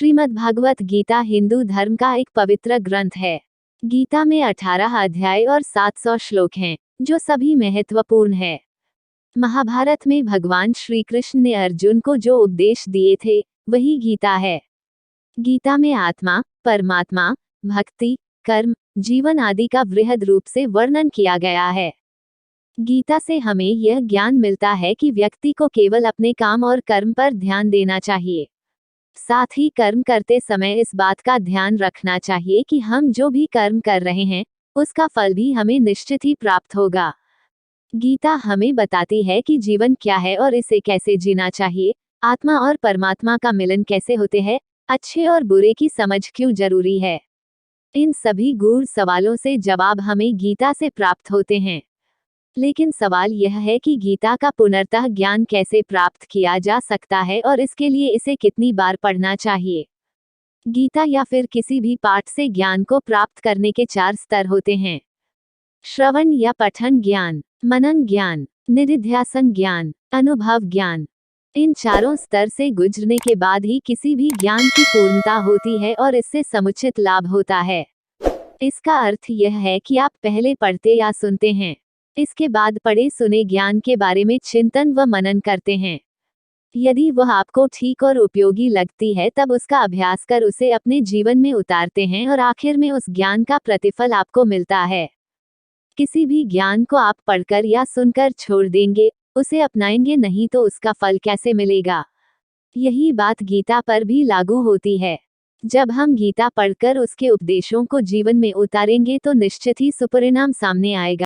श्रीमद्भागवत गीता हिंदू धर्म का एक पवित्र ग्रंथ है। गीता में 18 अध्याय और 700 श्लोक हैं, जो सभी महत्वपूर्ण है। महाभारत में भगवान श्री कृष्ण ने अर्जुन को जो उपदेश दिए थे, वही गीता है। गीता में आत्मा, परमात्मा, भक्ति, कर्म, जीवन आदि का वृहद रूप से वर्णन किया गया है। गीता से हमें यह ज्ञान मिलता है कि व्यक्ति को केवल अपने काम और कर्म पर ध्यान देना चाहिए। साथ ही कर्म करते समय इस बात का ध्यान रखना चाहिए कि हम जो भी कर्म कर रहे हैं, उसका फल भी हमें निश्चित ही प्राप्त होगा। गीता हमें बताती है कि जीवन क्या है और इसे कैसे जीना चाहिए, आत्मा और परमात्मा का मिलन कैसे होते हैं, अच्छे और बुरे की समझ क्यों जरूरी है। इन सभी गूढ़ सवालों से जवाब हमें गीता से प्राप्त होते हैं। लेकिन सवाल यह है कि गीता का पुनर्तः ज्ञान कैसे प्राप्त किया जा सकता है और इसके लिए इसे कितनी बार पढ़ना चाहिए। गीता या फिर किसी भी पाठ से ज्ञान को प्राप्त करने के 4 स्तर होते हैं: श्रवण या पठन ज्ञान, मनन ज्ञान, निधिध्यासन ज्ञान, अनुभव ज्ञान। इन चारों स्तर से गुजरने के बाद ही किसी भी ज्ञान की पूर्णता होती है और इससे समुचित लाभ होता है। इसका अर्थ यह है कि आप पहले पढ़ते या सुनते हैं, इसके बाद पढ़े सुने ज्ञान के बारे में चिंतन व मनन करते हैं। यदि वह आपको ठीक और उपयोगी लगती है, तब उसका अभ्यास कर उसे अपने जीवन में उतारते हैं और आखिर में उस ज्ञान का प्रतिफल आपको मिलता है। किसी भी ज्ञान को आप पढ़कर या सुनकर छोड़ देंगे, उसे अपनाएंगे नहीं तो उसका फल कैसे मिलेगा। यही बात गीता पर भी लागू होती है। जब हम गीता पढ़कर उसके उपदेशों को जीवन में उतारेंगे तो निश्चित ही सुपरिणाम सामने आएगा।